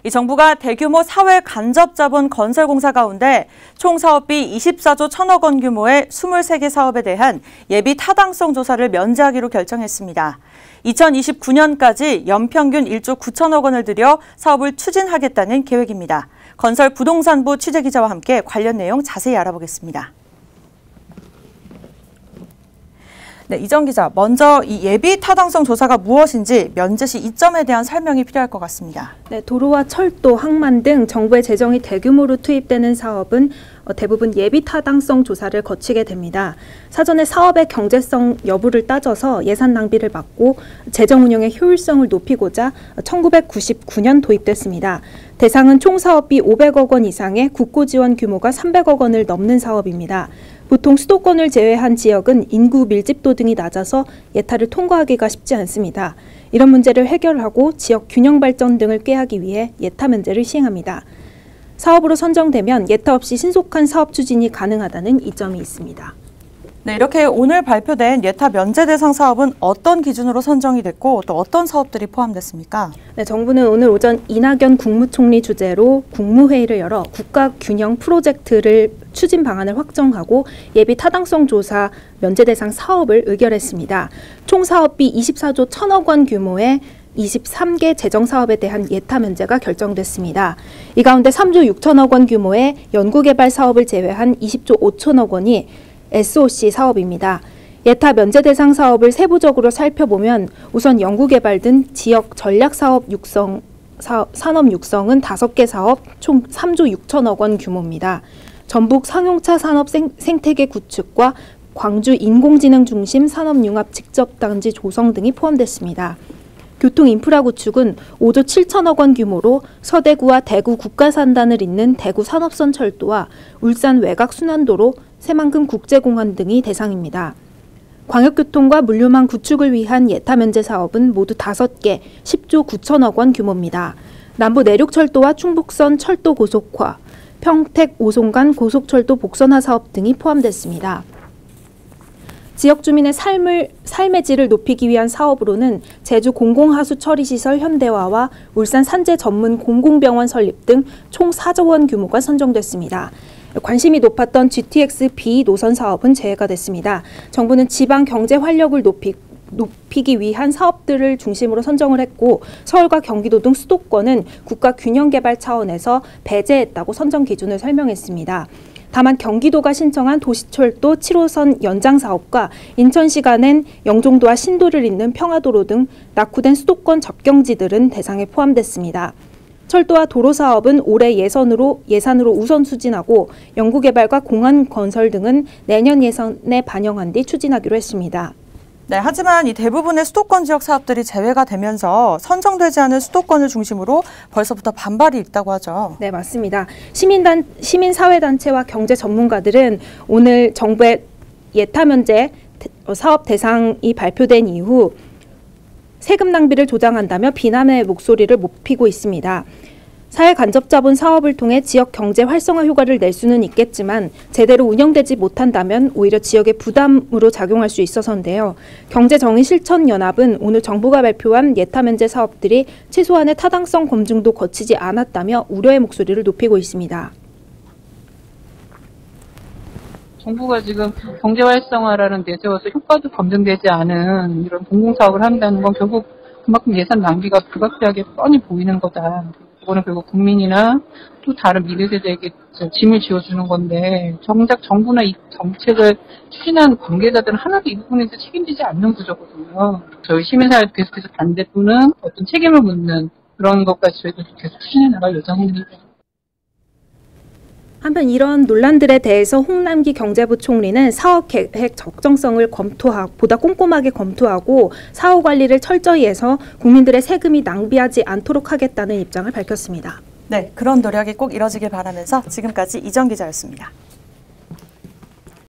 이 정부가 대규모 사회 간접 자본 건설 공사 가운데 총 사업비 24조 1천억 원 규모의 23개 사업에 대한 예비 타당성 조사를 면제하기로 결정했습니다. 2029년까지 연평균 1조 9천억 원을 들여 사업을 추진하겠다는 계획입니다. 건설부동산부 취재기자와 함께 관련 내용 자세히 알아보겠습니다. 네, 이정 기자, 먼저 이 예비 타당성 조사가 무엇인지 면제 시 이점에 대한 설명이 필요할 것 같습니다. 네, 도로와 철도, 항만 등 정부의 재정이 대규모로 투입되는 사업은 대부분 예비 타당성 조사를 거치게 됩니다. 사전에 사업의 경제성 여부를 따져서 예산 낭비를 막고 재정 운영의 효율성을 높이고자 1999년 도입됐습니다. 대상은 총 사업비 500억 원 이상의 국고 지원 규모가 300억 원을 넘는 사업입니다. 보통 수도권을 제외한 지역은 인구 밀집도 등이 낮아서 예타를 통과하기가 쉽지 않습니다. 이런 문제를 해결하고 지역 균형 발전 등을 꾀하기 위해 예타 면제를 시행합니다. 사업으로 선정되면 예타 없이 신속한 사업 추진이 가능하다는 이점이 있습니다. 네, 이렇게 오늘 발표된 예타 면제 대상 사업은 어떤 기준으로 선정이 됐고 또 어떤 사업들이 포함됐습니까? 네, 정부는 오늘 오전 이낙연 국무총리 주재로 국무회의를 열어 국가 균형 프로젝트를 추진 방안을 확정하고 예비 타당성 조사 면제 대상 사업을 의결했습니다. 총 사업비 24조 1천억 원 규모의 23개 재정사업에 대한 예타 면제가 결정됐습니다. 이 가운데 3조 6천억 원 규모의 연구개발 사업을 제외한 20조 5천억 원이 SOC 사업입니다. 예타 면제 대상 사업을 세부적으로 살펴보면 우선 연구개발 등 지역 전략사업 산업 육성은 5개 사업 총 3조 6천억 원 규모입니다. 전북 상용차 산업 생태계 구축과 광주 인공지능 중심 산업융합 직접단지 조성 등이 포함됐습니다. 교통인프라 구축은 5조 7천억 원 규모로 서대구와 대구 국가산단을 잇는 대구 산업선 철도와 울산 외곽순환도로, 새만금 국제공원 등이 대상입니다. 광역교통과 물류망 구축을 위한 예타 면제 사업은 모두 5개, 10조 9천억 원 규모입니다. 남부 내륙철도와 충북선 철도 고속화, 평택 오송간 고속철도 복선화 사업 등이 포함됐습니다. 지역 주민의 삶의 질을 높이기 위한 사업으로는 제주 공공하수 처리시설 현대화와 울산 산재 전문 공공병원 설립 등 총 4조 원 규모가 선정됐습니다. 관심이 높았던 GTX-B 노선 사업은 제외가 됐습니다. 정부는 지방 경제 활력을 높이기 위한 사업들을 중심으로 선정을 했고 서울과 경기도 등 수도권은 국가 균형 개발 차원에서 배제했다고 선정 기준을 설명했습니다. 다만 경기도가 신청한 도시철도 7호선 연장 사업과 인천시가 낸 영종도와 신도를 잇는 평화도로 등 낙후된 수도권 접경지들은 대상에 포함됐습니다. 철도와 도로 사업은 올해 예산으로 우선 추진하고 연구개발과 공항 건설 등은 내년 예산에 반영한 뒤 추진하기로 했습니다. 네, 하지만 이 대부분의 수도권 지역 사업들이 제외가 되면서 선정되지 않은 수도권을 중심으로 벌써부터 반발이 있다고 하죠. 네, 맞습니다. 시민사회단체와 경제 전문가들은 오늘 정부의 예타 면제 사업 대상이 발표된 이후 세금 낭비를 조장한다며 비난의 목소리를 높이고 있습니다. 사회 간접자본 사업을 통해 지역 경제 활성화 효과를 낼 수는 있겠지만 제대로 운영되지 못한다면 오히려 지역의 부담으로 작용할 수 있어서인데요. 경제정의실천연합은 오늘 정부가 발표한 예타 면제 사업들이 최소한의 타당성 검증도 거치지 않았다며 우려의 목소리를 높이고 있습니다. 정부가 지금 경제 활성화라는 내세워서 효과도 검증되지 않은 이런 공공사업을 한다는 건 결국 그만큼 예산 낭비가 불가피하게 뻔히 보이는 거다. 그거는 결국 국민이나 또 다른 미래 세대에게 짐을 지어주는 건데 정작 정부나 이 정책을 추진한 관계자들은 하나도 이 부분에서 책임지지 않는 구조거든요. 저희 시민사회도 계속해서 반대 또는 어떤 책임을 묻는 그런 것까지 저희도 계속 추진해 나갈 예정입니다. 한편 이런 논란들에 대해서 홍남기 경제부 총리는 사업 계획 적정성을 보다 꼼꼼하게 검토하고 사후 관리를 철저히 해서 국민들의 세금이 낭비하지 않도록 하겠다는 입장을 밝혔습니다. 네, 그런 노력이 꼭 이뤄지길 바라면서 지금까지 이정 기자였습니다.